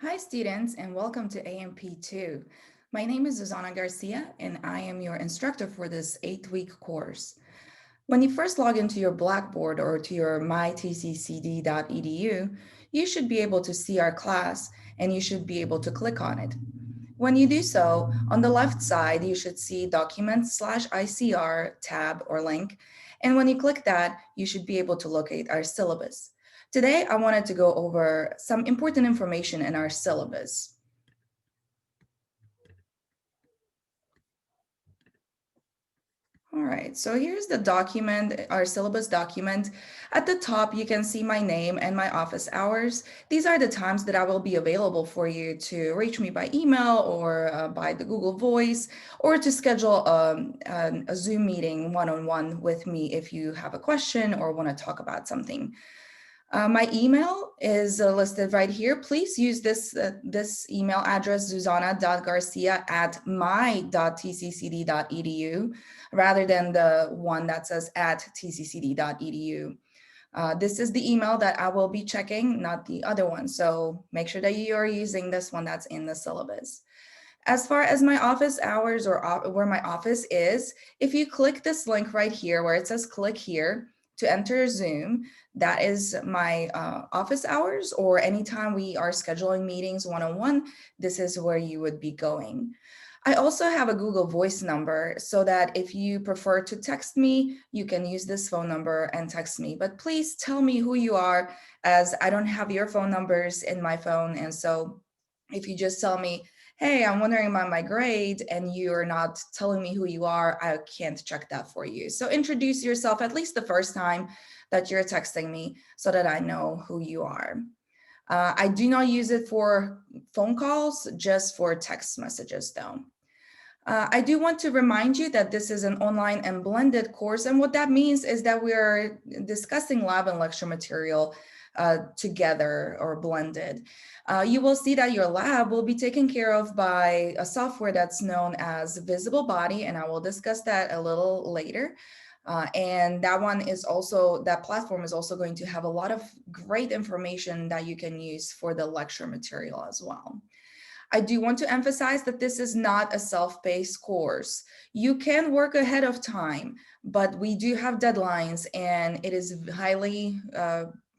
Hi students and welcome to AMP2. My name is Zuzana Garcia and I am your instructor for this 8-week course. When you first log into your Blackboard or to your mytccd.edu, you should be able to see our class and you should be able to click on it. When you do so, on the left side, you should see Documents/ICR tab or link. And when you click that, you should be able to locate our syllabus. Today, I wanted to go over some important information in our syllabus. All right, so here's the document, our syllabus document. At the top, you can see my name and my office hours. These are the times that I will be available for you to reach me by email or by the Google Voice, or to schedule a Zoom meeting one-on-one with me if you have a question or want to talk about something. My email is listed right here. Please use this email address, zuzana.garcia@my.tccd.edu, rather than the one that says @tccd.edu. This is the email that I will be checking, not the other one. So make sure that you are using this one that's in the syllabus. As far as my office hours or where my office is, if you click this link right here where it says click here to enter Zoom, that is my office hours, or anytime we are scheduling meetings one-on-one, this is where you would be going. I also have a Google Voice number so that if you prefer to text me, you can use this phone number and text me. But please tell me who you are, as I don't have your phone numbers in my phone. And so if you just tell me, hey, I'm wondering about my grade, and you're not telling me who you are, I can't check that for you. So introduce yourself at least the first time that you're texting me so that I know who you are. I do not use it for phone calls, just for text messages though. I do want to remind you that this is an online and blended course, and what that means is that we are discussing lab and lecture material together or blended. You will see that your lab will be taken care of by a software that's known as Visible Body, and I will discuss that a little later. And that platform is also going to have a lot of great information that you can use for the lecture material as well. I do want to emphasize that this is not a self-paced course. You can work ahead of time, but we do have deadlines, and it is highly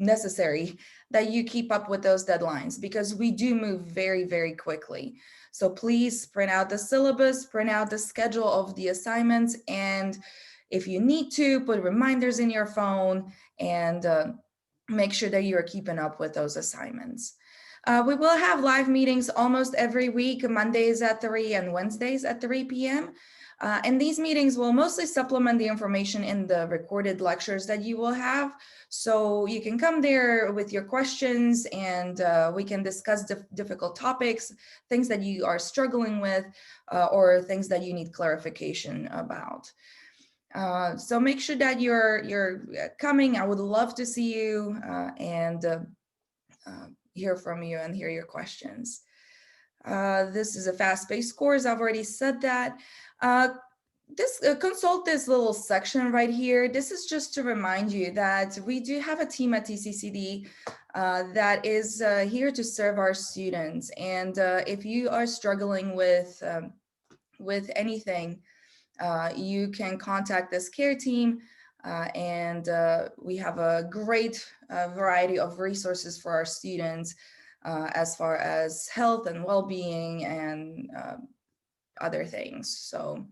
necessary that you keep up with those deadlines because we do move very, very quickly. So please print out the syllabus, print out the schedule of the assignments, and if you need to, put reminders in your phone and make sure that you are keeping up with those assignments. We will have live meetings almost every week, Mondays at 3 and Wednesdays at 3 p.m. And these meetings will mostly supplement the information in the recorded lectures that you will have. So you can come there with your questions, and we can discuss difficult topics, things that you are struggling with, or things that you need clarification about. So make sure that you're coming. I would love to see you and hear from you and hear your questions. This is a fast-paced course. I've already said that. Consult this little section right here. This is just to remind you that we do have a team at TCCD that is here to serve our students. And if you are struggling with anything, you can contact this care team, and we have a great variety of resources for our students as far as health and well-being and other things. So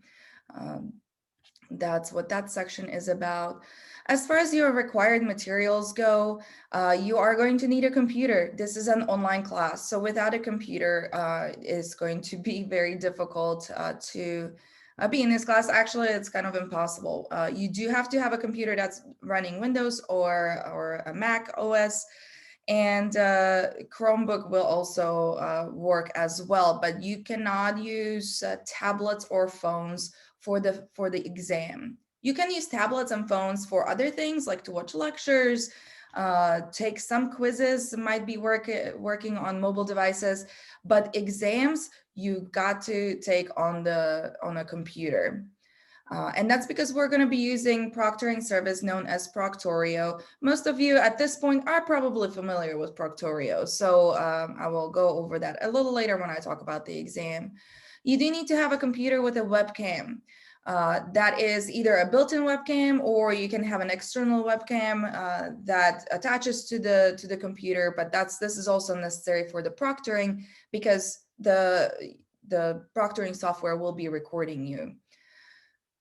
that's what that section is about. As far as your required materials go, you are going to need a computer. This is an online class, so without a computer, it's going to be very difficult to be in this class. Actually, it's kind of impossible. You do have to have a computer that's running Windows or a Mac OS, and Chromebook will also work as well, but you cannot use tablets or phones for the exam. You can use tablets and phones for other things, like to watch lectures, take some quizzes, might be working on mobile devices, but exams you got to take on a computer. And that's because we're going to be using proctoring service known as Proctorio. Most of you at this point are probably familiar with Proctorio, so I will go over that a little later when I talk about the exam. You do need to have a computer with a webcam. That is either a built-in webcam, or you can have an external webcam that attaches to the computer. But this is also necessary for the proctoring, because the proctoring software will be recording you.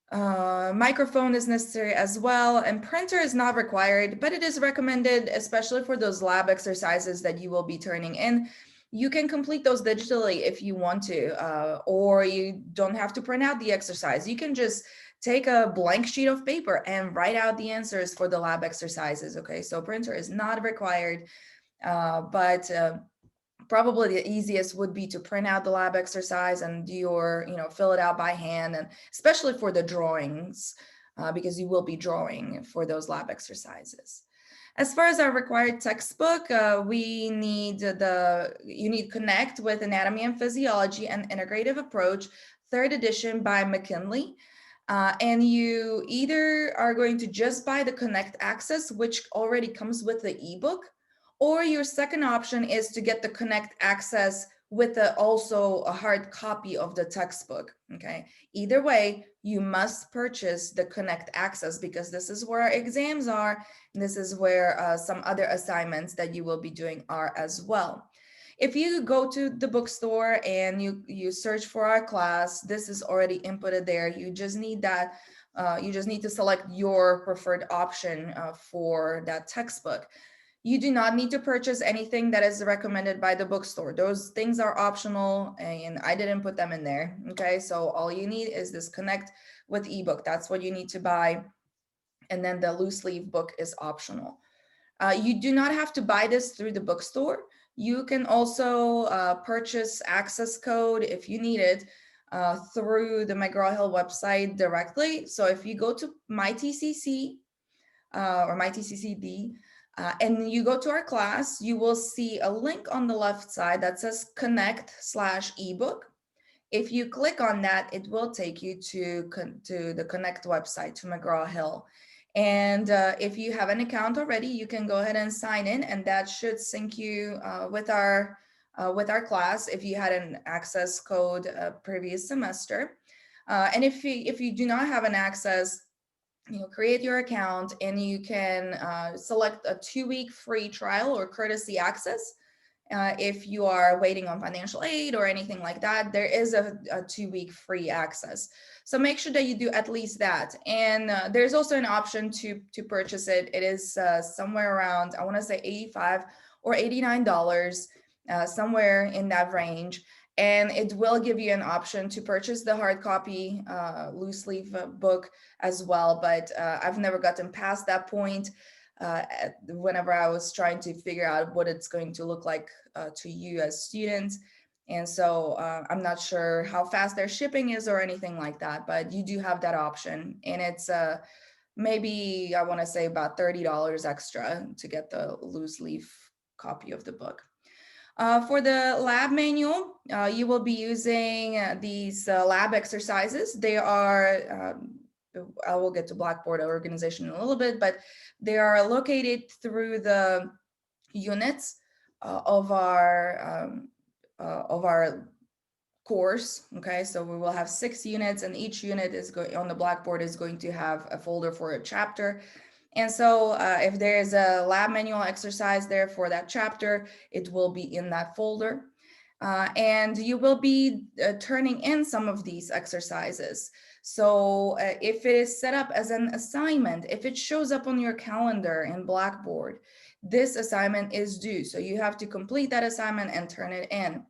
Microphone is necessary as well, and printer is not required, but it is recommended, especially for those lab exercises that you will be turning in. You can complete those digitally if you want to, or you don't have to print out the exercise. You can just take a blank sheet of paper and write out the answers for the lab exercises. Okay, so printer is not required, but probably the easiest would be to print out the lab exercise and do your, fill it out by hand, and especially for the drawings, because you will be drawing for those lab exercises. As far as our required textbook, you need Connect with Anatomy and Physiology and Integrative Approach, 3rd edition by McKinley. And you either are going to just buy the Connect Access, which already comes with the ebook, or your second option is to get the Connect Access with also a hard copy of the textbook. Okay, either way, you must purchase the Connect Access, because this is where our exams are, and this is where some other assignments that you will be doing are as well. If you go to the bookstore and you search for our class, this is already inputted there. You just need that. You just need to select your preferred option for that textbook. You do not need to purchase anything that is recommended by the bookstore. Those things are optional, and I didn't put them in there. Okay, so all you need is this Connect with ebook. That's what you need to buy. And then the loose leaf book is optional. You do not have to buy this through the bookstore. You can also purchase access code if you need it through the McGraw-Hill website directly. So if you go to MyTCC or MyTCCD, and you go to our class, you will see a link on the left side that says Connect/ebook. If you click on that, it will take you to the Connect website, to McGraw-Hill. And if you have an account already, you can go ahead and sign in, and that should sync you with our class if you had an access code previous semester. And if you do not have an access, create your account, and you can select a 2-week free trial or courtesy access. If you are waiting on financial aid or anything like that, there is a 2-week free access. So make sure that you do at least that. And there's also an option to purchase it. It is somewhere around, I want to say $85 or $89, somewhere in that range. And it will give you an option to purchase the hard copy loose leaf book as well. But I've never gotten past that point whenever I was trying to figure out what it's going to look like to you as students. And so I'm not sure how fast their shipping is or anything like that, but you do have that option. And it's maybe, I want to say, about $30 extra to get the loose leaf copy of the book. For the lab manual, you will be using these lab exercises. They are, I will get to Blackboard organization in a little bit, but they are located through the units of our course. Okay, so we will have 6 units, and each unit is going on the Blackboard is going to have a folder for a chapter. And so if there is a lab manual exercise there for that chapter, it will be in that folder. And you will be turning in some of these exercises. So if it is set up as an assignment, if it shows up on your calendar in Blackboard, this assignment is due. So you have to complete that assignment and turn it in.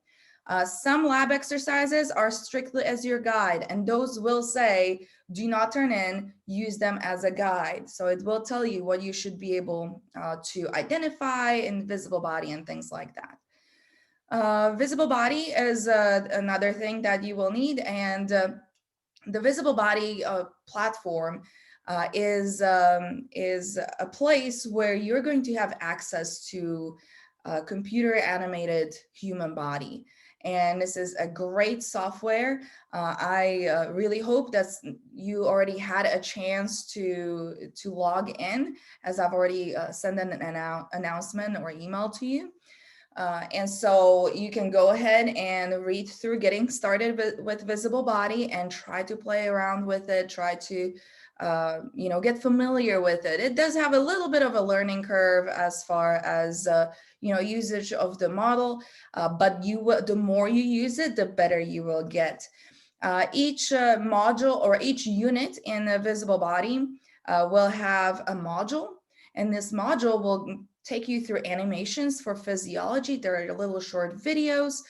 Some lab exercises are strictly as your guide, and those will say, do not turn in, use them as a guide. So it will tell you what you should be able to identify in visible body and things like that. Visible body is another thing that you will need, and the visible body platform is a place where you're going to have access to computer animated human body. And this is a great software. I really hope that you already had a chance to log in, as I've already sent an announcement or email to you. And so you can go ahead and read through getting started with Visible Body and try to play around with it, try to get familiar with it. It does have a little bit of a learning curve as far as usage of the model, but the more you use it, the better you will get. Each module or each unit in a Visible Body will have a module, and this module will take you through animations for physiology. There are little short videos,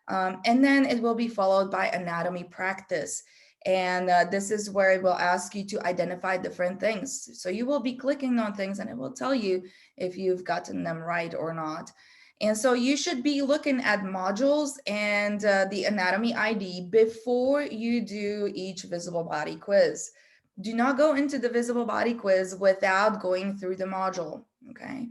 and then it will be followed by anatomy practice. And this is where it will ask you to identify different things. So you will be clicking on things and it will tell you if you've gotten them right or not. And so you should be looking at modules and the anatomy ID before you do each Visible Body quiz. Do not go into the Visible Body quiz without going through the module, okay?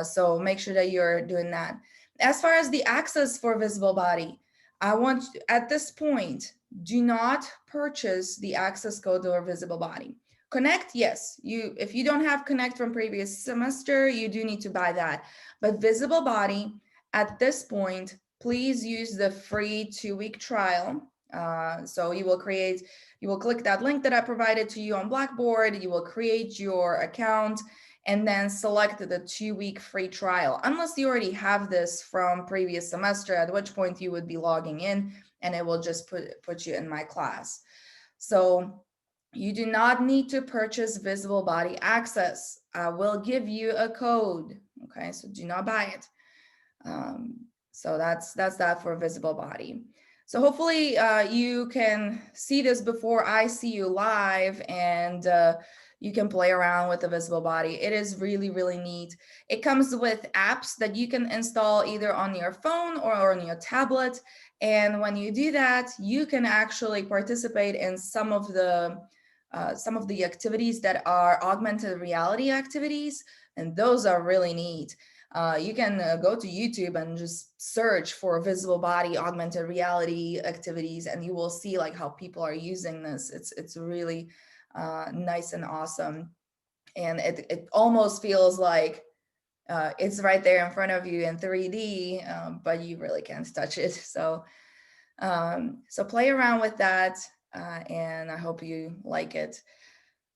So make sure that you're doing that. As far as the access for Visible Body, I want, at this point, do not purchase the access code or Visible Body. Connect, yes. If you don't have Connect from previous semester, you do need to buy that. But Visible Body, at this point, please use the free 2-week trial. So you will click that link that I provided to you on Blackboard. You will create your account and then select the 2-week free trial, unless you already have this from previous semester, at which point you would be logging in and it will just put you in my class. So you do not need to purchase Visible Body Access. I will give you a code, okay? So do not buy it. So that's that for Visible Body. So hopefully you can see this before I see you live, and you can play around with the Visible Body. It is really, really neat. It comes with apps that you can install either on your phone or on your tablet. And when you do that, you can actually participate in some of the activities that are augmented reality activities. And those are really neat. You can go to YouTube and just search for Visible Body augmented reality activities, and you will see like how people are using this. It's really nice and awesome, and it almost feels like it's right there in front of you in 3D, but you really can't touch it. So play around with that, and I hope you like it.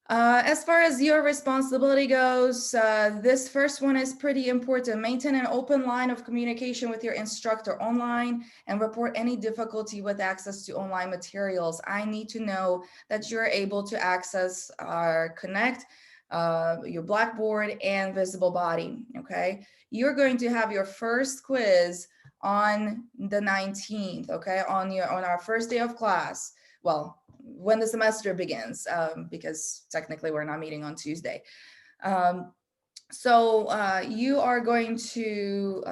As far as your responsibility goes, this first one is pretty important. Maintain an open line of communication with your instructor online and report any difficulty with access to online materials. I need to know that you're able to access our Connect, your Blackboard, and Visible Body, okay? You're going to have your first quiz on the 19th, okay? On our first day of class. Well, when the semester begins, because technically we're not meeting on Tuesday. So you are going to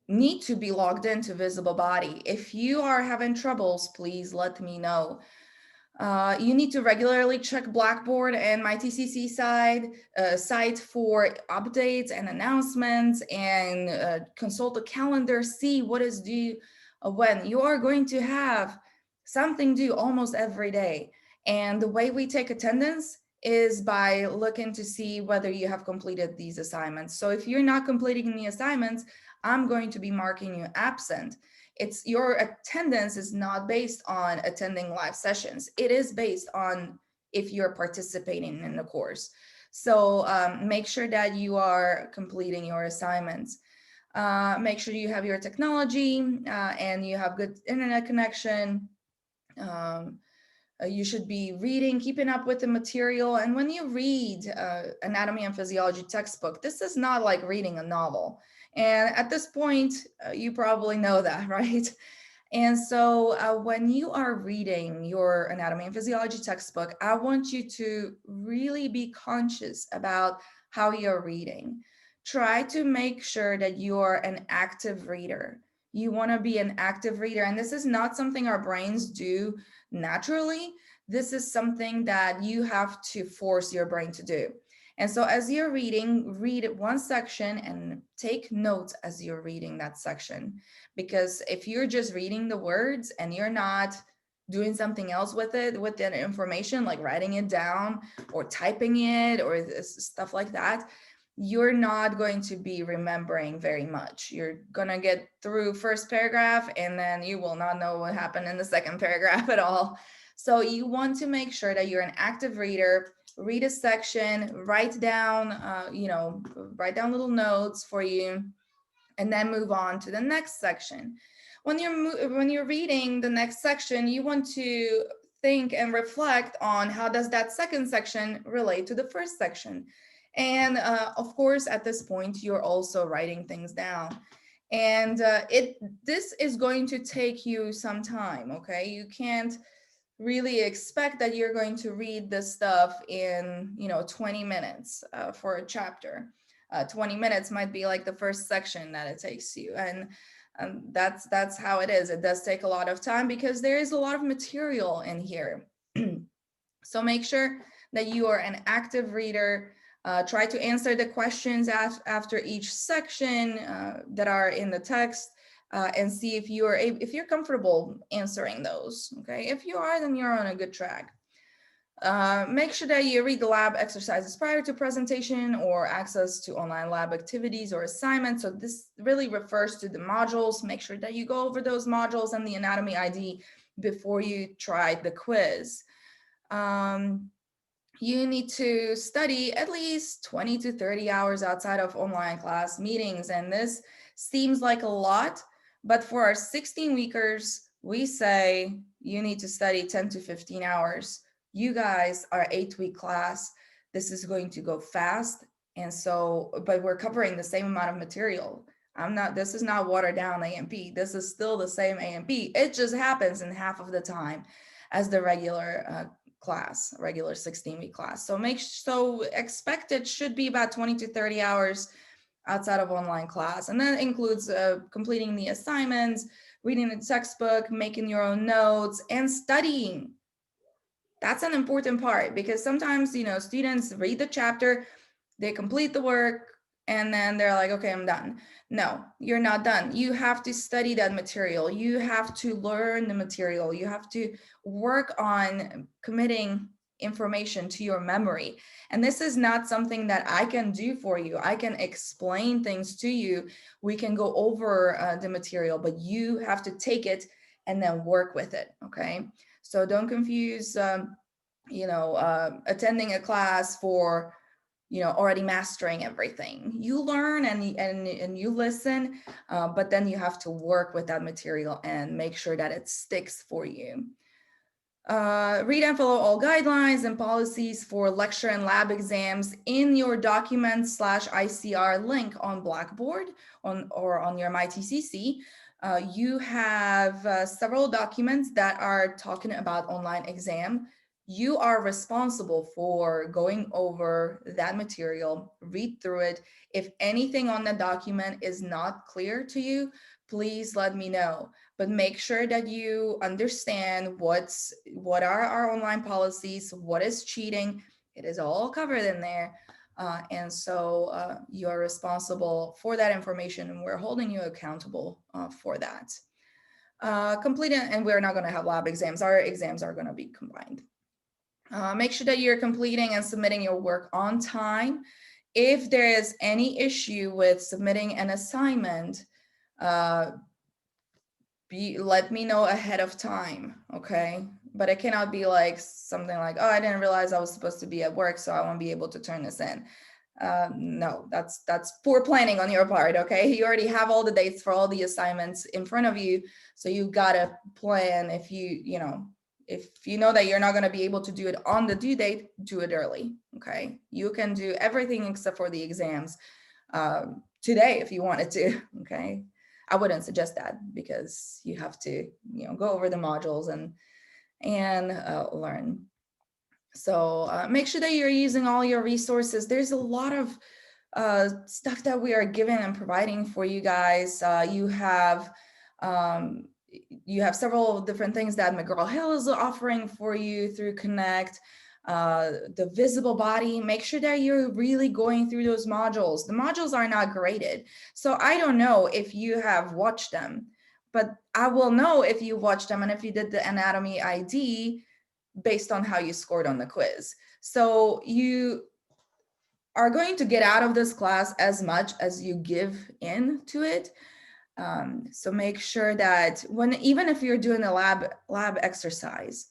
need to be logged into Visible Body. If you are having troubles, please let me know. You need to regularly check Blackboard and my TCC site for updates and announcements, and consult the calendar, see what is due when. You are going to have something due almost every day. And the way we take attendance is by looking to see whether you have completed these assignments. So if you're not completing the assignments, I'm going to be marking you absent. It's your attendance is not based on attending live sessions. It is based on if you're participating in the course. So make sure that you are completing your assignments. Make sure you have your technology and you have good internet connection. You should be reading, keeping up with the material. And when you read anatomy and physiology textbook, this is not like reading a novel. And at this point, you probably know that, right? And so when you are reading your anatomy and physiology textbook, I want you to really be conscious about how you're reading. Try to make sure that you are an active reader. You want to be an active reader. And this is not something our brains do naturally. This is something that you have to force your brain to do. And so as you're reading, read one section and take notes as you're reading that section. Because if you're just reading the words and you're not doing something else with it, with that information, like writing it down or typing it or stuff like that, you're not going to be remembering very much. You're gonna get through first paragraph and then you will not know what happened in the second paragraph at all. So you want to make sure that you're an active reader. Read a section, write down, write down little notes for you, and then move on to the next section. When you're reading the next section, you want to think and reflect on how does that second section relate to the first section. And of course, at this point, you're also writing things down. And this is going to take you some time, okay? You can't really expect that you're going to read this stuff in 20 minutes for a chapter. 20 minutes might be like the first section that it takes you, and that's how it is. It does take a lot of time because there is a lot of material in here. So make sure that you are an active reader. Try to answer the questions after each section that are in the text. And see if you're comfortable answering those. Okay, if you are, then you're on a good track. Make sure that you read the lab exercises prior to presentation or access to online lab activities or assignments. So this really refers to the modules. Make sure that you go over those modules and the anatomy ID before you try the quiz. You need to study at least 20 to 30 hours outside of online class meetings. And this seems like a lot, but for our 16 weekers, we say you need to study 10 to 15 hours. You guys are 8-week class. This is going to go fast. And so, but we're covering the same amount of material. This is not watered down A&P. This is still the same A&P. It just happens in half of the time as the regular class, regular 16-week class. So expect it should be about 20 to 30 hours outside of online class. And that includes completing the assignments, reading the textbook, making your own notes, and studying. That's an important part because sometimes, students read the chapter, they complete the work, and then they're like, okay, I'm done. No, you're not done. You have to study that material. You have to learn the material. You have to work on committing information to your memory. And this is not something that I can do for you. I can explain things to you. We can go over the material, but you have to take it and then work with it, okay? So don't confuse, attending a class for, already mastering everything. You learn and you listen, but then you have to work with that material and make sure that it sticks for you. Read and follow all guidelines and policies for lecture and lab exams in your documents/ICR link on Blackboard or on your MyTCC. You have several documents that are talking about online exam. You are responsible for going over that material, read through it. If anything on the document is not clear to you, please let me know. But make sure that you understand what are our online policies, what is cheating. It is all covered in there. And so you're responsible for that information and we're holding you accountable for that. And we're not going to have lab exams. Our exams are going to be combined. Make sure that you're completing and submitting your work on time. If there is any issue with submitting an assignment, let me know ahead of time, okay? But it cannot be like something like, oh, I didn't realize I was supposed to be at work, so I won't be able to turn this in. No, that's poor planning on your part, okay? You already have all the dates for all the assignments in front of you, so you gotta plan. If you know that you're not going to be able to do it on the due date, do it early, okay? You can do everything except for the exams today if you wanted to, okay? I wouldn't suggest that because you have to, go over the modules and learn. So make sure that you're using all your resources. There's a lot of stuff that we are giving and providing for you guys. You have several different things that McGraw-Hill is offering for you through Connect. the visible body, make sure that you're really going through those modules. The modules are not graded. So I don't know if you have watched them, but I will know if you watched them and if you did the anatomy ID based on how you scored on the quiz. So you are going to get out of this class as much as you give in to it. So make sure that even if you're doing a lab exercise,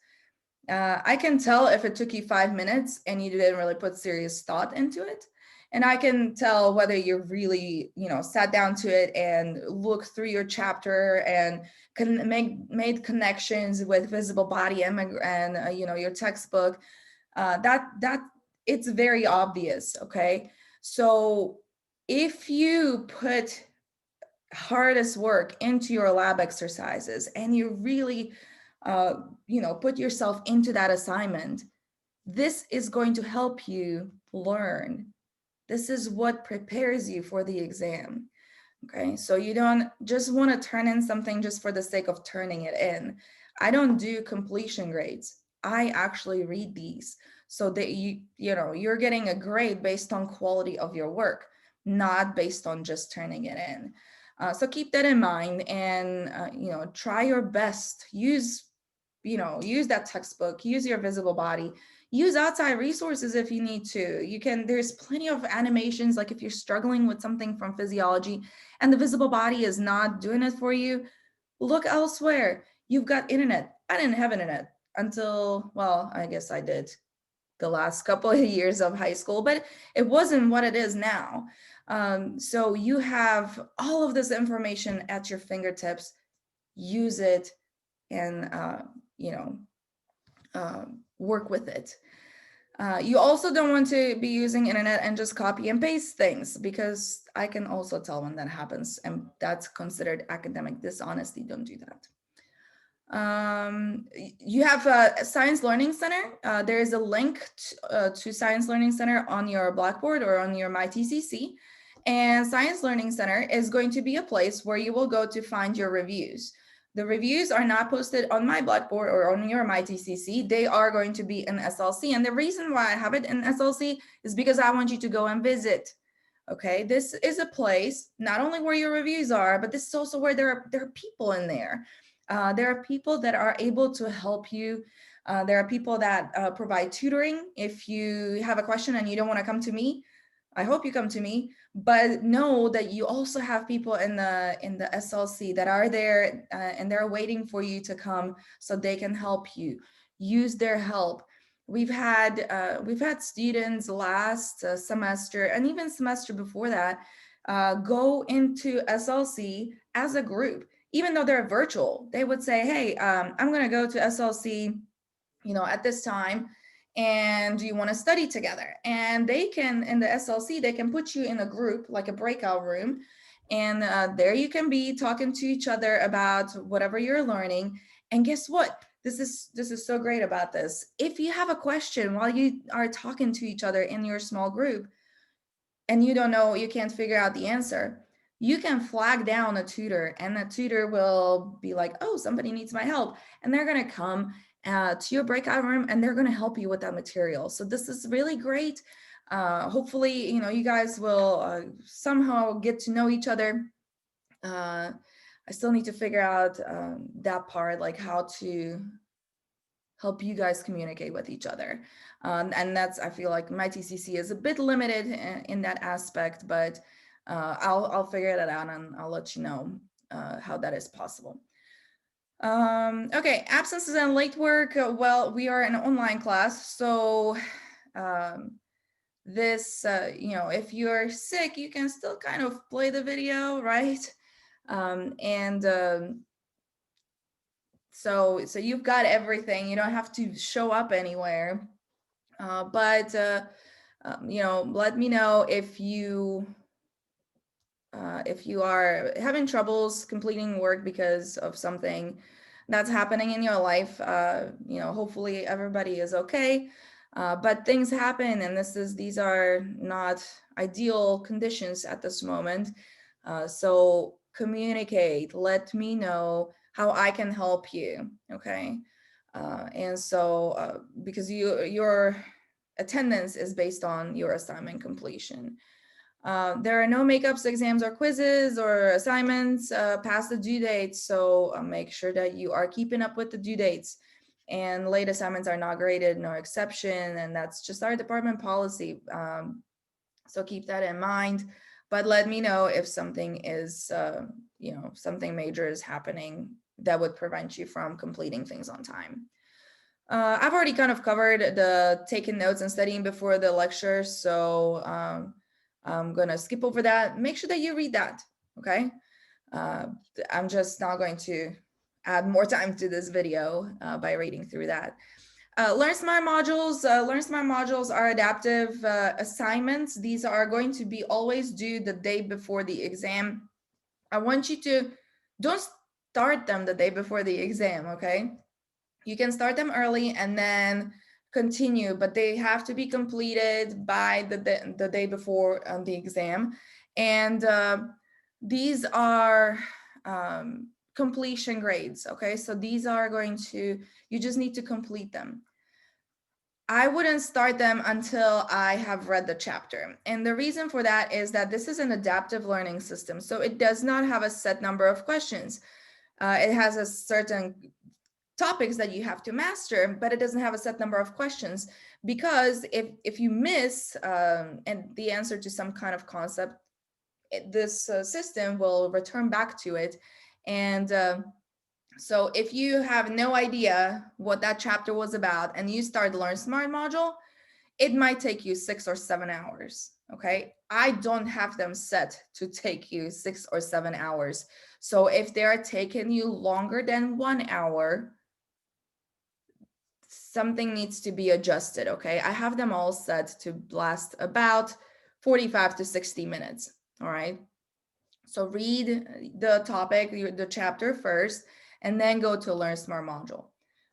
I can tell if it took you 5 minutes and you didn't really put serious thought into it. And I can tell whether you really, sat down to it and looked through your chapter and made connections with visible body and your textbook. That it's very obvious. Okay, so if you put hardest work into your lab exercises and you really put yourself into that assignment, this is going to help you learn. This is what prepares you for the exam. Okay, so you don't just want to turn in something just for the sake of turning it in. I don't do completion grades. I actually read these so that you're getting a grade based on quality of your work, not based on just turning it in. So keep that in mind, and try your best. Use that textbook, use your visible body, use outside resources if you need to. There's plenty of animations, like if you're struggling with something from physiology and the visible body is not doing it for you, look elsewhere. You've got internet. I didn't have internet until, well, I guess I did the last couple of years of high school, but it wasn't what it is now. So you have all of this information at your fingertips. Use it and work with it. You also don't want to be using internet and just copy and paste things, because I can also tell when that happens, and that's considered academic dishonesty. Don't do that. You have a Science Learning Center. There is a link to Science Learning Center on your Blackboard or on your MyTCC. And Science Learning Center is going to be a place where you will go to find your reviews. The reviews are not posted on my Blackboard or on your MyTCC. They are going to be in SLC. And the reason why I have it in SLC is because I want you to go and visit. Okay, this is a place not only where your reviews are, but this is also where there are people in there. There are people that are able to help you. There are people that provide tutoring. If you have a question and you don't want to come to me, I hope you come to me, but know that you also have people in the SLC that are there and they're waiting for you to come so they can help you. Use their help. We've had students last semester and even semester before that go into SLC as a group, even though they're virtual. They would say, hey, I'm going to go to SLC, at this time, and do you want to study together? And they can, in the SLC, they can put you in a group, like a breakout room, and there you can be talking to each other about whatever you're learning. And guess what? This is so great about this. If you have a question while you are talking to each other in your small group and you don't know, you can't figure out the answer, you can flag down a tutor, and the tutor will be like, oh, somebody needs my help. And they're going to come to your breakout room and they're going to help you with that material. So this is really great. Hopefully, you guys will somehow get to know each other. I still need to figure out that part, like how to help you guys communicate with each other. And that's, I feel like my TCC is a bit limited in that aspect, but I'll figure that out and I'll let you know how that is possible. Okay, absences and late work. Well, we are in an online class, so this, if you're sick, you can still kind of play the video, right? So you've got everything. You don't have to show up anywhere. But let me know if you are having troubles completing work because of something that's happening in your life. Hopefully everybody is okay. But things happen, and these are not ideal conditions at this moment. So communicate. Let me know how I can help you. Okay. And so because your attendance is based on your assignment completion. There are no makeups, exams, or quizzes or assignments past the due date. So make sure that you are keeping up with the due dates. And late assignments are not graded, no exception. And that's just our department policy. So keep that in mind. But let me know if something is, something major is happening that would prevent you from completing things on time. I've already kind of covered the taking notes and studying before the lecture. So I'm going to skip over that. Make sure that you read that. Okay. I'm just not going to add more time to this video by reading through that. Learn Smart modules. Learn Smart modules are adaptive assignments. These are going to be always due the day before the exam. I want you to don't start them the day before the exam, okay? You can start them early and then continue, but they have to be completed by the day before the exam. And these are completion grades, okay? So these are going to, you just need to complete them. I wouldn't start them until I have read the chapter. And the reason for that is that this is an adaptive learning system. So it does not have a set number of questions. It has a certain topics that you have to master, but it doesn't have a set number of questions, because if you miss and the answer to some kind of concept, this system will return back to it. And so if you have no idea what that chapter was about and you start the Learn Smart module, it might take you 6 or 7 hours. Okay. I don't have them set to take you 6 or 7 hours. So if they're taking you longer than 1 hour, something needs to be adjusted. Okay. I have them all set to last about 45 to 60 minutes. All right. So read the topic, the chapter first, and then go to Learn Smart module.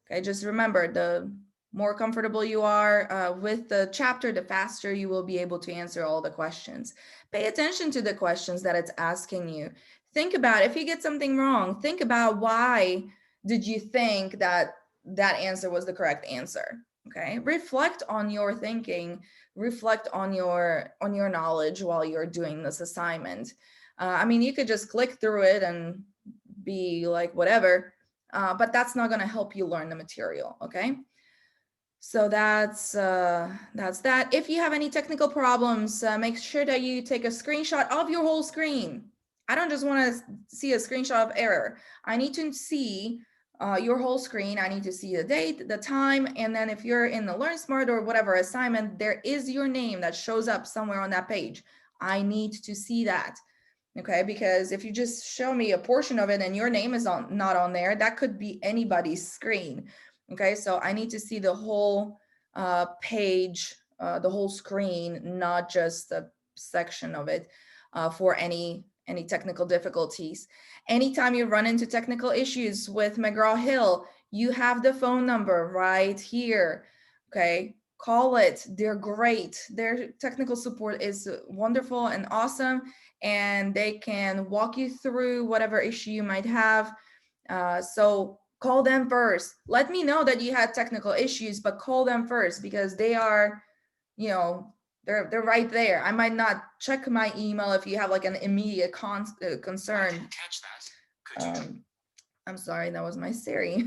Okay, just remember, the more comfortable you are with the chapter, the faster you will be able to answer all the questions. Pay attention to the questions that it's asking you. Think about, if you get something wrong, think about why did you think that that answer was the correct answer. Okay, reflect on your thinking, reflect on your knowledge while you're doing this assignment. I mean, you could just click through it and be like, whatever, but that's not going to help you learn the material. Okay. So that's that. If you have any technical problems, make sure that you take a screenshot of your whole screen. I don't just want to see a screenshot of error. I need to see your whole screen. I need to see the date, the time, and then if you're in the Learn Smart or whatever assignment, there is your name that shows up somewhere on that page. I need to see that. Okay, because if you just show me a portion of it and your name is not on there, that could be anybody's screen. Okay, so I need to see the whole page, the whole screen, not just a section of it for any technical difficulties. Anytime you run into technical issues with McGraw-Hill, you have the phone number right here. Okay, call it. They're great. Their technical support is wonderful and awesome, and they can walk you through whatever issue you might have. So call them first. Let me know that you had technical issues, but call them first, because they are, they're right there. I might not check my email if you have like an immediate concern. I didn't catch that. I'm sorry, that was my Siri.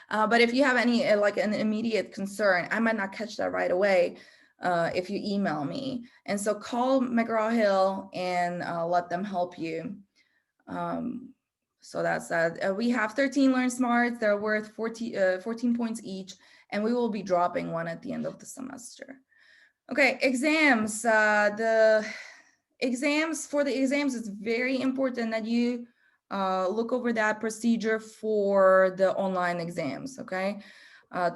But if you have any like an immediate concern, I might not catch that right away if you email me. And so call McGraw-Hill and let them help you. So that's that. We have 13 Learn Smarts. They're worth 14 points each, and we will be dropping one at the end of the semester. Okay, exams. The exams, it's very important that you look over that procedure for the online exams, okay?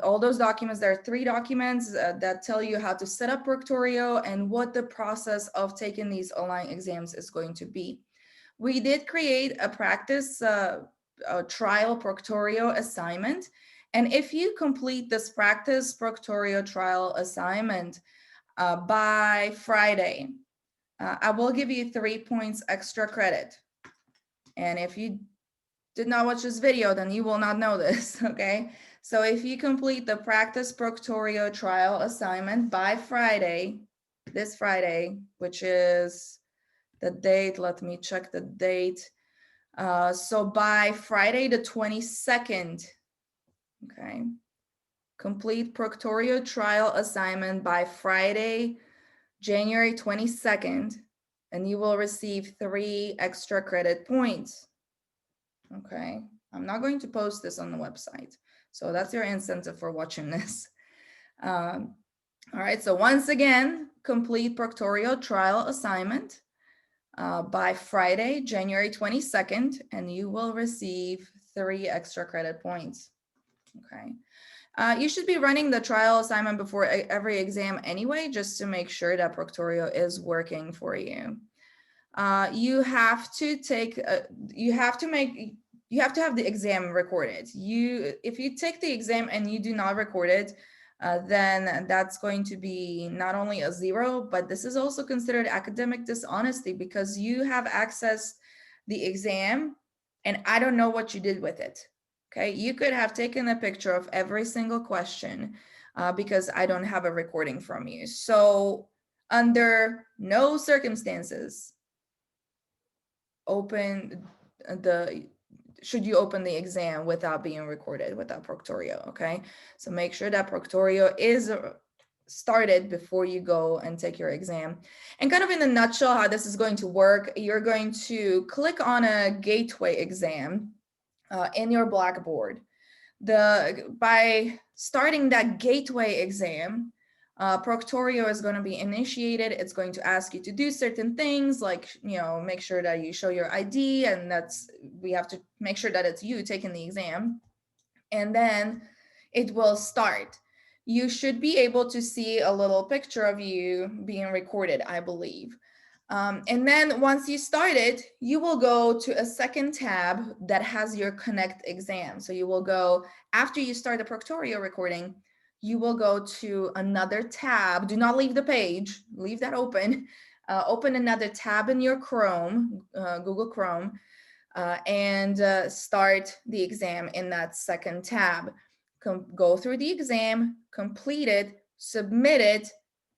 All those documents, there are 3 documents that tell you how to set up Proctorio and what the process of taking these online exams is going to be. We did create a practice a trial Proctorio assignment. And if you complete this practice Proctorio trial assignment by Friday, I will give you 3 points extra credit. And if you did not watch this video, then you will not know this, okay? So if you complete the practice proctorio trial assignment by Friday, this Friday, which is the date, let me check the date. So by Friday the 22nd, okay, complete proctorio trial assignment by Friday, January 22nd, and you will receive 3 extra credit points. Okay, I'm not going to post this on the website. So that's your incentive for watching this. All right, so once again, complete proctorio trial assignment by Friday, January 22nd, and you will receive 3 extra credit points. Okay. You should be running the trial assignment before every exam anyway, just to make sure that proctorio is working for you. You have to take, you have to have the exam recorded. If you take the exam and you do not record it, then that's going to be not only a 0, but this is also considered academic dishonesty because you have accessed the exam and I don't know what you did with it. Okay, you could have taken a picture of every single question because I don't have a recording from you. So under no circumstances should you open the exam without being recorded, without proctorio, okay? So make sure that proctorio is started before you go and take your exam. And kind of in a nutshell, how this is going to work, you're going to click on a gateway exam in your Blackboard. By starting that gateway exam, proctorio is going to be initiated. It's going to ask you to do certain things like, make sure that you show your ID, and we have to make sure that it's you taking the exam. And then it will start. You should be able to see a little picture of you being recorded, I believe. And then once you start it, you will go to a second tab that has your Connect exam. So you will go, after you start the proctorio recording, you will go to another tab. Do not leave the page, leave that open. Open another tab in your Chrome, Google Chrome, and start the exam in that second tab. Go through the exam, complete it, submit it,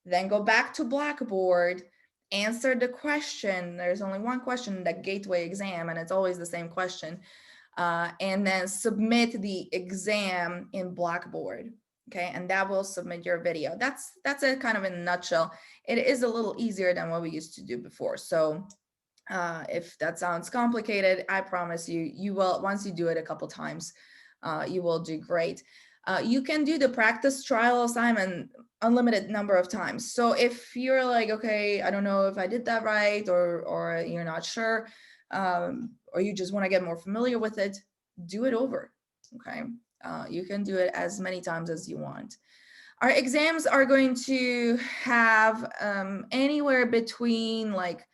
then go back to Blackboard, answer the question. There's only one question in that gateway exam, and it's always the same question. And then submit the exam in Blackboard. Okay, and that will submit your video. That's it kind of in a nutshell. It is a little easier than what we used to do before. So if that sounds complicated, I promise you will, once you do it a couple times, you will do great. You can do the practice trial assignment unlimited number of times. So if you're like, okay, I don't know if I did that right, or you're not sure, or you just want to get more familiar with it, do it over, okay? You can do it as many times as you want. Our exams are going to have anywhere between like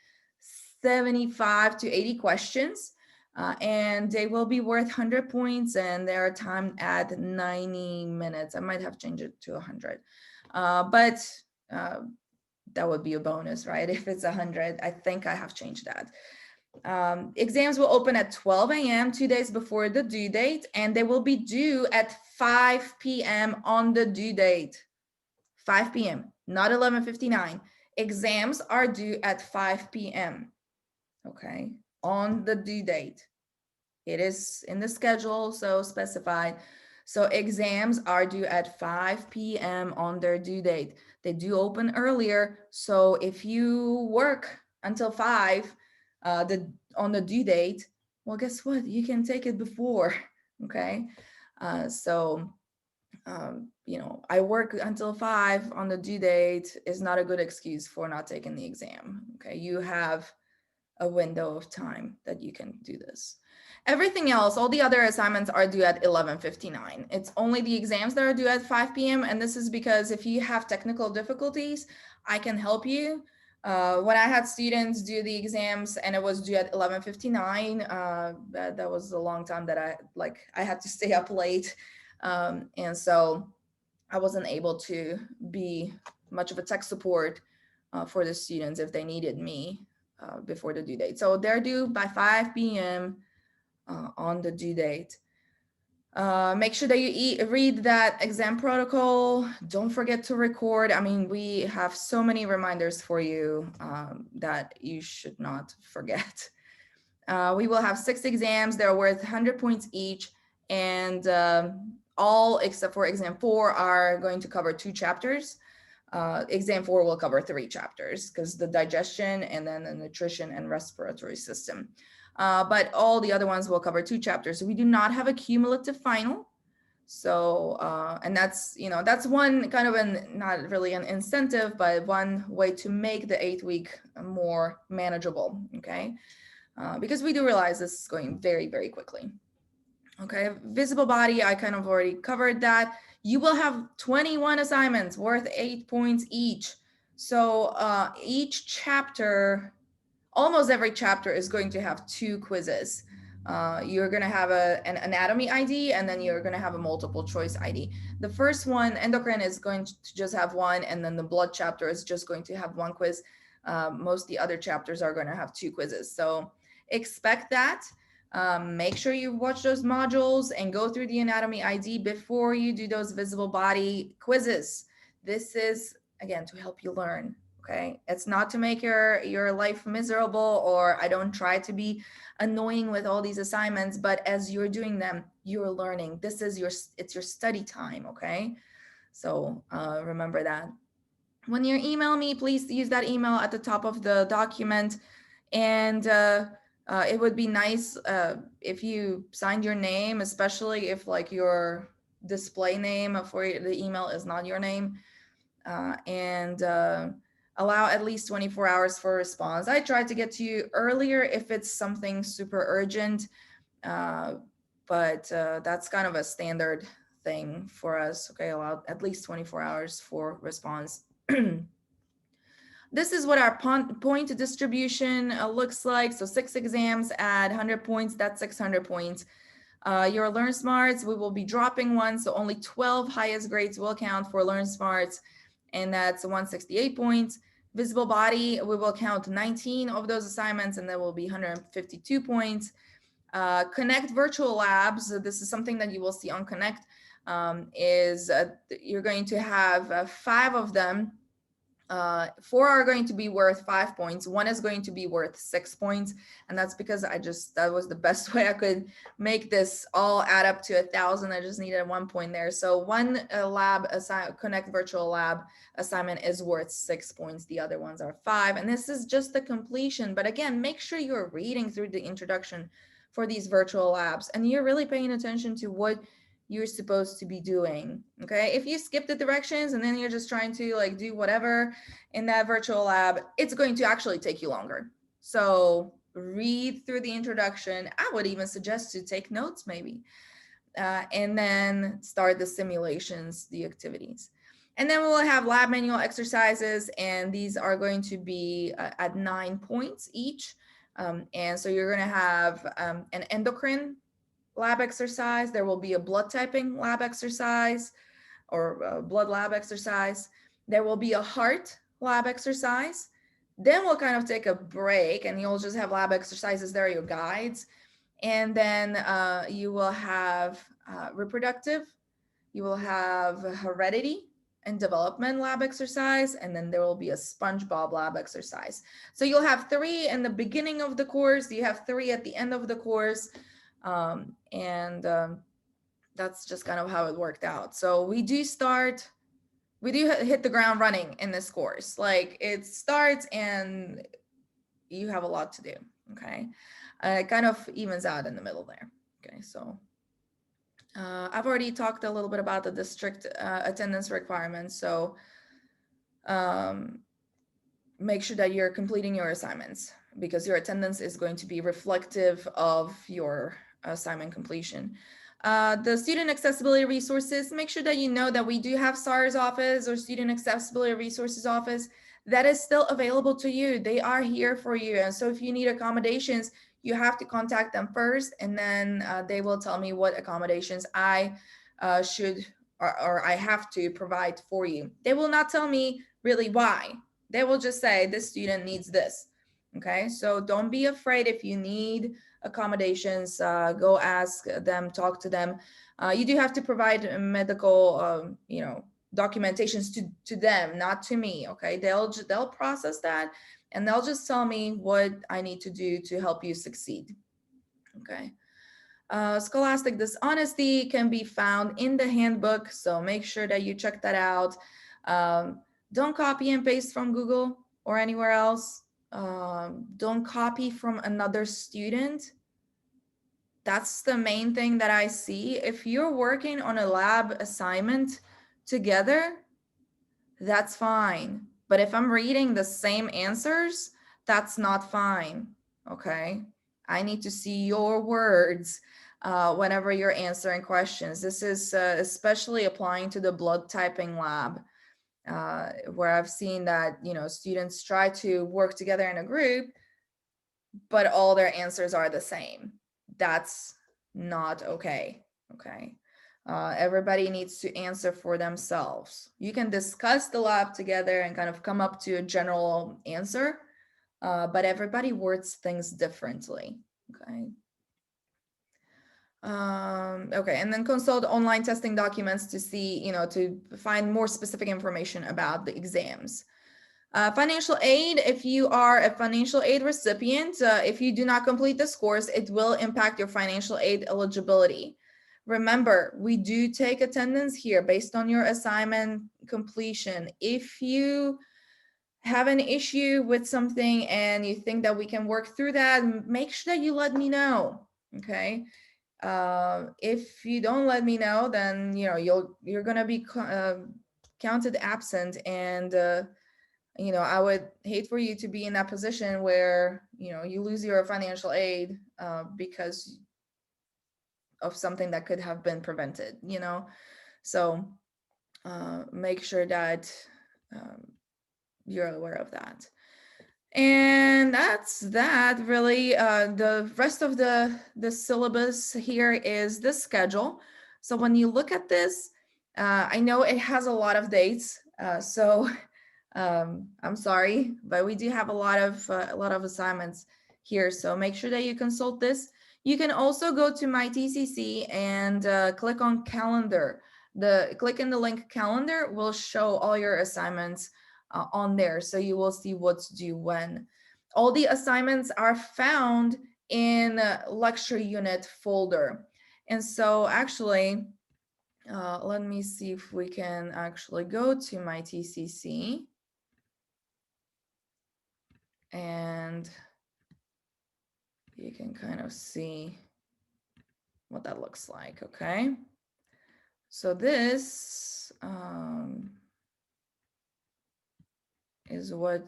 75 to 80 questions, and they will be worth 100 points, and they are timed at 90 minutes. I might have changed it to 100, but that would be a bonus, right? If it's 100, I think I have changed that. Exams will open at 12 a.m. 2 days before the due date, and they will be due at 5 p.m. on the due date. 5 p.m., not 11:59. Exams are due at 5 p.m. Okay, on the due date. It is in the schedule, so specified. So exams are due at 5 p.m. on their due date. They do open earlier, so if you work until 5 on the due date, well, guess what? You can take it before, okay? I work until 5 on the due date is not a good excuse for not taking the exam, okay? You have a window of time that you can do this. Everything else, all the other assignments are due at 11:59. It's only the exams that are due at 5 p.m. And this is because if you have technical difficulties, I can help you. When I had students do the exams and it was due at 11:59, that was a long time that I had to stay up late. And so I wasn't able to be much of a tech support for the students if they needed me before the due date. So they're due by 5 p.m. on the due date. Make sure that you read that exam protocol. Don't forget to record. I mean, we have so many reminders for you that you should not forget. We will have 6 exams. They're worth 100 points each. And all except for exam 4 are going to cover 2 chapters. Exam 4 will cover 3 chapters because the digestion and then the nutrition and respiratory system. But all the other ones will cover 2 chapters. So we do not have a cumulative final. So, and that's, that's one kind of not really an incentive, but one way to make the 8-week more manageable, okay? Because we do realize this is going very, very quickly. Okay, visible body, I kind of already covered that. You will have 21 assignments worth 8 points each. So each chapter, almost every chapter is going to have 2 quizzes. You're going to have an anatomy ID, and then you're going to have a multiple choice ID. The first one, endocrine, is going to just have 1, and then the blood chapter is just going to have 1 quiz. Most of the other chapters are going to have 2 quizzes. So expect that. Make sure you watch those modules and go through the anatomy ID before you do those visible body quizzes. This is, again, to help you learn. Okay, it's not to make your life miserable, or I don't try to be annoying with all these assignments, but as you're doing them, you're learning. This is it's your study time. Okay, so remember that. When you email me, please use that email at the top of the document, and it would be nice if you signed your name, especially if like your display name for the email is not your name, and allow at least 24 hours for response. I try to get to you earlier if it's something super urgent, but that's kind of a standard thing for us. Okay, allow at least 24 hours for response. This is what our point distribution looks like. So 6 exams at 100 points, that's 600 points. Your Learn Smarts, we will be dropping 1, so only 12 highest grades will count for Learn Smarts, and that's 168 points. Visible body, we will count 19 of those assignments, and there will be 152 points. Connect virtual labs, this is something that you will see on Connect, you're going to have 5 of them. 4 are going to be worth 5 points. 1 is going to be worth 6 points. And that's because that was the best way I could make this all add up to 1,000. I just needed 1 point there. So 1 Connect virtual lab assignment is worth 6 points. The other ones are 5. And this is just the completion. But again, make sure you're reading through the introduction for these virtual labs, and you're really paying attention to what you're supposed to be doing. Okay, if you skip the directions and then you're just trying to like do whatever in that virtual lab, it's going to actually take you longer. So read through the introduction. I would even suggest to take notes maybe, and then start the simulations, the activities. And then we will have lab manual exercises, and these are going to be at 9 points each. And so you're going to have an endocrine lab exercise. There will be a blood typing lab exercise or blood lab exercise. There will be a heart lab exercise. Then we'll kind of take a break, and you'll just have lab exercises. There are your guides. And then you will have reproductive, you will have heredity and development lab exercise, and then there will be a SpongeBob lab exercise. So you'll have 3 in the beginning of the course, you have 3 at the end of the course, and that's just kind of how it worked out. So we do hit the ground running in this course. Like it starts and you have a lot to do, okay? It kind of evens out in the middle there, okay? So I've already talked a little bit about the district attendance requirements. So make sure that you're completing your assignments, because your attendance is going to be reflective of your assignment completion. The student accessibility resources, make sure that you know that we do have SARS office or student accessibility resources office that is still available to you. They are here for you. And so if you need accommodations, you have to contact them first, and then they will tell me what accommodations I should or I have to provide for you. They will not tell me really why. They will just say this student needs this. Okay, so don't be afraid if you need accommodations, go ask them, talk to them. You do have to provide medical, documentations to them, not to me. Okay, they'll process that, and they'll just tell me what I need to do to help you succeed. Okay. Scholastic dishonesty can be found in the handbook, so make sure that you check that out. Don't copy and paste from Google or anywhere else. Don't copy from another student. That's the main thing that I see. If you're working on a lab assignment together, that's fine. But if I'm reading the same answers, that's not fine. Okay. I need to see your words whenever you're answering questions. This is especially applying to the blood typing lab, where I've seen that, students try to work together in a group, but all their answers are the same. That's not okay. Okay. Everybody needs to answer for themselves. You can discuss the lab together and kind of come up to a general answer, but everybody words things differently. Okay. Okay, and then consult online testing documents to see, to find more specific information about the exams. Financial aid, if you are a financial aid recipient, if you do not complete this course, it will impact your financial aid eligibility. Remember, we do take attendance here based on your assignment completion. If you have an issue with something and you think that we can work through that, make sure that you let me know. Okay. If you don't let me know, then you're gonna be counted absent, and I would hate for you to be in that position where you lose your financial aid because of something that could have been prevented. So make sure that you're aware of that. And that's that really. The rest of the syllabus here is the schedule. So when you look at this, I know it has a lot of dates, so I'm sorry, but we do have a lot of assignments here, so make sure that you consult this. You can also go to my TCC and click on calendar. Click in the link calendar will show all your assignments on there, so you will see what's due when. All the assignments are found in lecture unit folder. And so actually, let me see if we can actually go to my TCC. And you can kind of see what that looks like. Okay. So this is what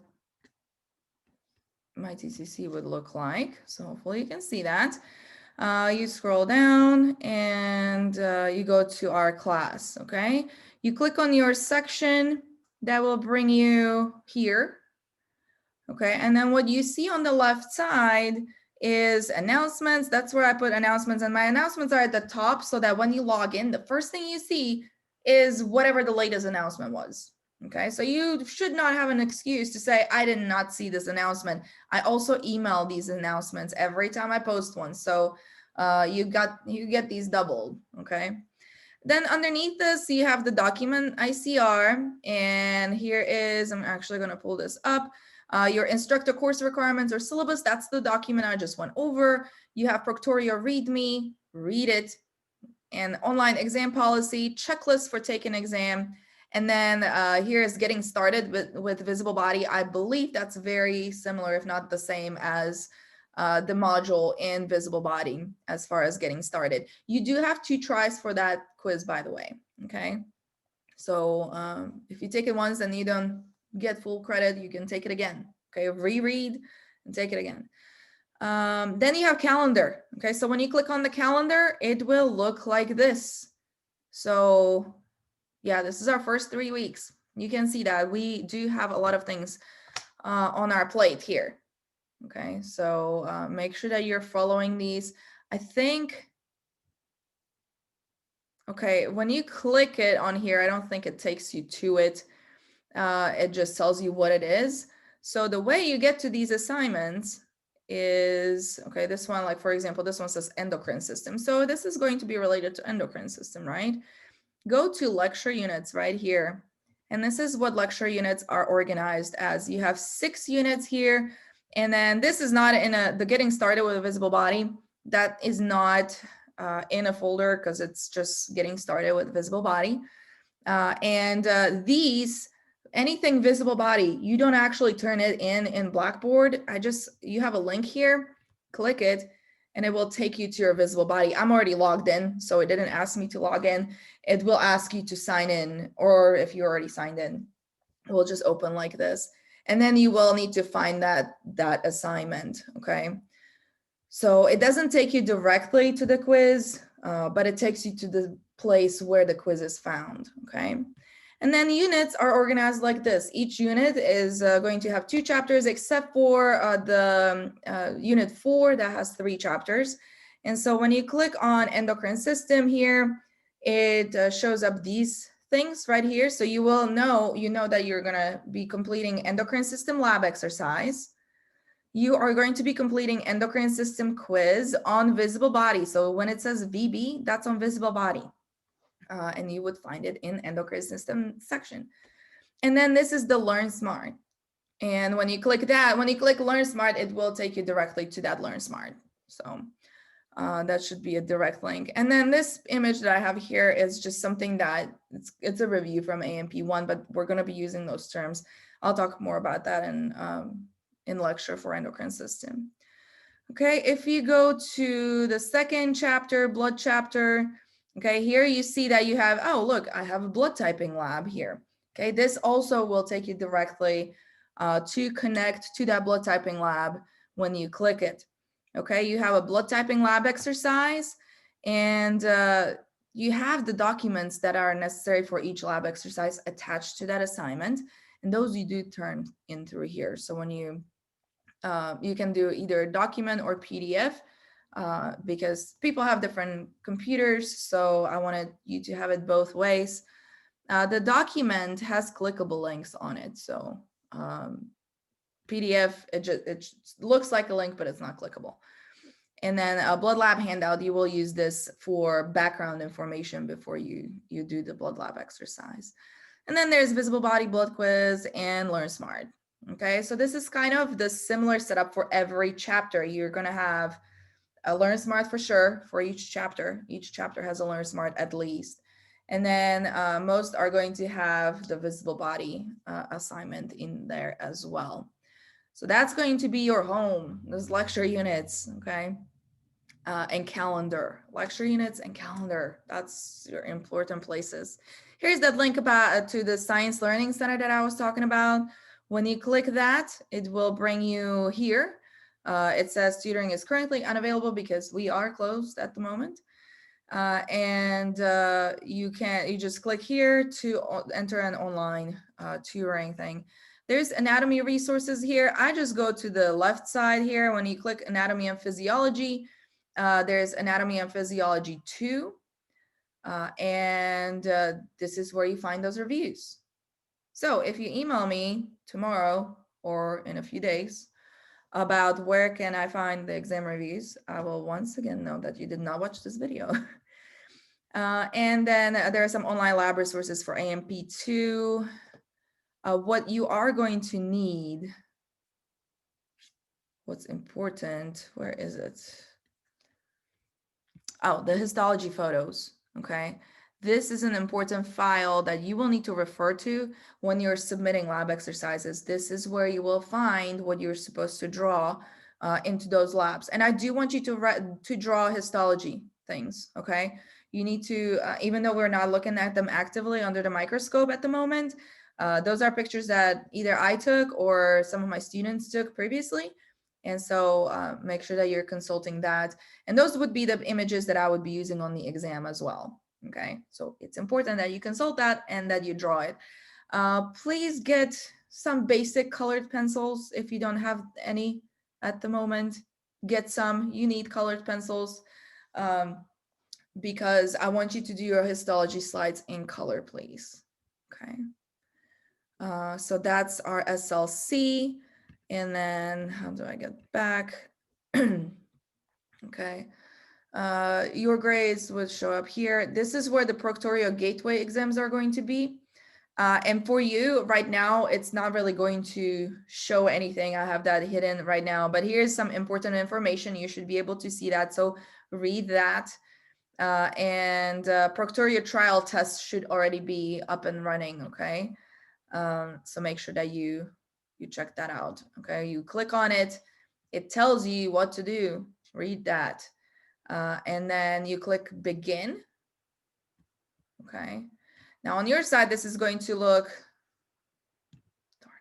my TCC would look like. So hopefully you can see that. You scroll down and you go to our class. Okay. You click on your section, that will bring you here. Okay. And then what you see on the left side is announcements. That's where I put announcements, and my announcements are at the top, so that when you log in, the first thing you see is whatever the latest announcement was. Okay, so you should not have an excuse to say, I did not see this announcement. I also email these announcements every time I post one. So you get these doubled. Okay. Then underneath this, you have the document ICR, and here is, I'm actually going to pull this up. Your instructor course requirements or syllabus, that's the document I just went over. You have Proctorio README, read it, and online exam policy, checklist for taking exam. And then here is getting started with visible body. I believe that's very similar, if not the same as the module in visible body as far as getting started. You do have 2 tries for that quiz, by the way. Okay. So if you take it once and you don't get full credit, you can take it again. Okay. Reread and take it again. Then you have calendar. Okay. So when you click on the calendar, it will look like this. So yeah, this is our first 3 weeks. You can see that we do have a lot of things on our plate here. Okay, so make sure that you're following these. I think, okay, when you click it on here, I don't think it takes you to it. It just tells you what it is. So the way you get to these assignments is, okay, this one, like for example, this one says endocrine system. So this is going to be related to endocrine system, right? Go to lecture units right here. And this is what lecture units are organized as. You have 6 units here. And then this is not in the getting started with a visible body. That is not in a folder because it's just getting started with visible body. These, anything visible body, you don't actually turn it in Blackboard. You have a link here, click it, and it will take you to your visible body. I'm already logged in, so it didn't ask me to log in. It will ask you to sign in, or if you already signed in, it will just open like this. And then you will need to find that assignment, okay? So it doesn't take you directly to the quiz, but it takes you to the place where the quiz is found, okay? And then units are organized like this. Each unit is going to have 2 chapters, except for the unit 4 that has 3 chapters. And so when you click on endocrine system here, it shows up these things right here. So you will know, that you're gonna be completing endocrine system lab exercise. You are going to be completing endocrine system quiz on visible body. So when it says VB, that's on visible body. And you would find it in endocrine system section. And then this is the Learn Smart. And when you click that, when you click Learn Smart, it will take you directly to that Learn Smart. So that should be a direct link. And then this image that I have here is just something that it's a review from AMP1, but we're going to be using those terms. I'll talk more about that in lecture for endocrine system. Okay, if you go to the second chapter, blood chapter, okay, here you see that you have, oh, look, I have a blood typing lab here. Okay, this also will take you directly to connect to that blood typing lab when you click it. Okay, you have a blood typing lab exercise, and you have the documents that are necessary for each lab exercise attached to that assignment, and those you do turn in through here. So when you can do either a document or PDF because people have different computers. So I wanted you to have it both ways. The document has clickable links on it. So PDF, it looks like a link, but it's not clickable. And then a blood lab handout, you will use this for background information before you do the blood lab exercise. And then there's visible body blood quiz and Learn Smart. Okay, so this is kind of the similar setup for every chapter. You're going to have a Learn Smart for sure for each chapter. Each chapter has a Learn Smart at least. And then most are going to have the visible body assignment in there as well. So that's going to be your home, those lecture units, okay? And calendar, lecture units and calendar. That's your important places. Here's that link about to the Science Learning Center that I was talking about. When you click that, it will bring you here. It says tutoring is currently unavailable because we are closed at the moment. You just click here to enter an online tutoring thing. There's anatomy resources here. I just go to the left side here. When you click anatomy and physiology, there's anatomy and physiology 2. This is where you find those reviews. So if you email me tomorrow or in a few days about where can I find the exam reviews, I will once again know that you did not watch this video. And then there are some online lab resources for AMP2. What you are going to need, what's important, where is it? Oh, the histology photos, okay? This is an important file that you will need to refer to when you're submitting lab exercises. This is where you will find what you're supposed to draw into those labs. And I do want you to draw histology things, okay? You need to, even though we're not looking at them actively under the microscope at the moment, those are pictures that either I took or some of my students took previously. And so make sure that you're consulting that. And those would be the images that I would be using on the exam as well. Okay, so it's important that you consult that and that you draw it. Please get some basic colored pencils if you don't have any at the moment. Get some, you need colored pencils because I want you to do your histology slides in color, please. Okay, so that's our SLC. And then how do I get back? Okay. Your grades would show up here. This is where the Proctorio Gateway exams are going to be. And for you right now, it's not really going to show anything. I have that hidden right now, but here's some important information. You should be able to see that. So read that. And Proctorio trial tests should already be up and running, okay? So make sure that you check that out, okay? You click on it. It tells you what to do. Read that. And then you click begin. Okay. Now on your side, this is going to look, darn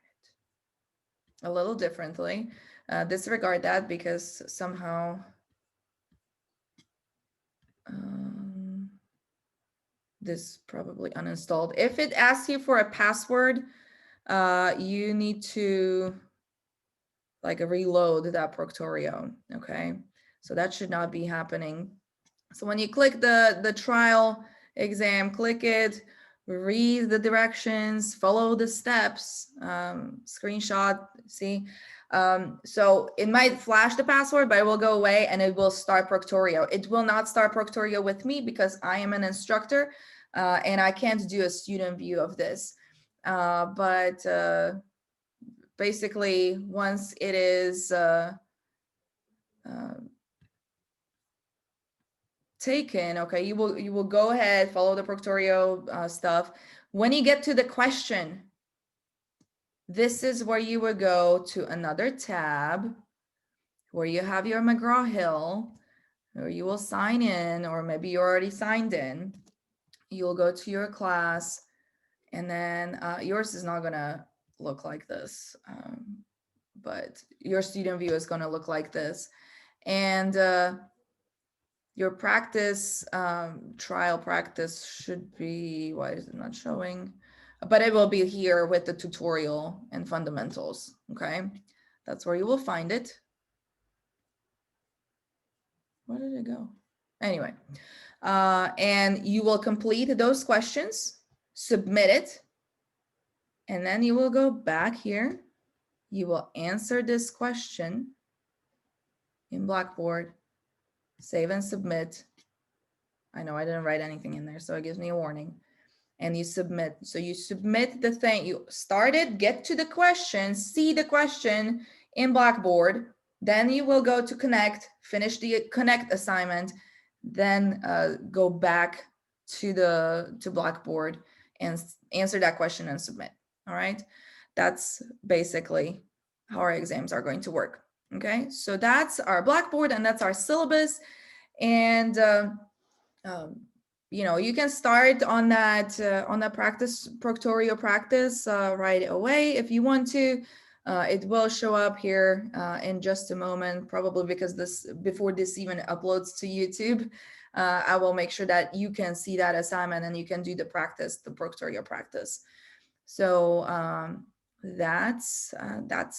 it, a little differently. Disregard that because somehow this probably uninstalled. If it asks you for a password, you need to like reload that Proctorio. Okay. So that should not be happening. So when you click the trial exam, click it, read the directions, follow the steps, screenshot, see. So it might flash the password, but it will go away and it will start Proctorio. It will not start Proctorio with me because I am an instructor and I can't do a student view of this. But basically, once it is taken, okay, you will go ahead, follow the Proctorio stuff. When you get to the question, this is where you will go to another tab where you have your McGraw-Hill, or you will sign in, or maybe you're already signed in. You'll go to your class, and then yours is not gonna look like this, but your student view is gonna look like this. And your practice, trial practice should be, why is it not showing? But it will be here with the tutorial and fundamentals, okay? That's where you will find it. Where did it go? Anyway, and you will complete those questions, submit it, and then you will go back here. You will answer this question in Blackboard, save and submit. I know I didn't write anything in there, so it gives me a warning. And you submit. So you submit the thing, you start it, get to the question, see the question in Blackboard, then you will go to connect, finish the connect assignment, then go back to Blackboard and answer that question and submit. All right. That's basically how our exams are going to work. Okay. So that's our Blackboard and that's our syllabus. And you know, you can start on that practice, Proctorio practice right away if you want to. It will show up here in just a moment, probably because before this even uploads to YouTube, I will make sure that you can see that assignment and you can do the practice, the Proctorio practice. So that's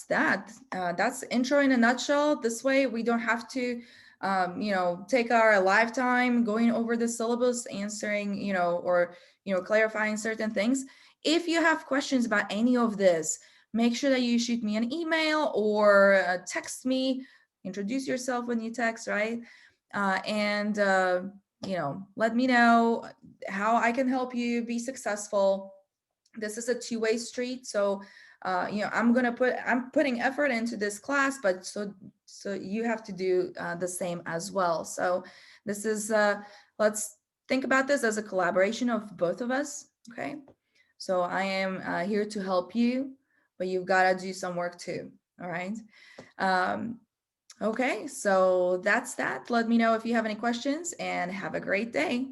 that. That's intro in a nutshell. This way we don't have to you know, take our lifetime going over the syllabus, answering, you know, or, you know, clarifying certain things. If you have questions about any of this, make sure that you shoot me an email or text me. Introduce yourself when you text, right? And you know, let me know how I can help you be successful. This is a two-way street, so you know, I'm putting effort into this class, but so you have to do the same as well. So this is let's think about this as a collaboration of both of us. Okay, so I am here to help you, but you've got to do some work too. All right. Okay, so that's that. Let me know if you have any questions and have a great day.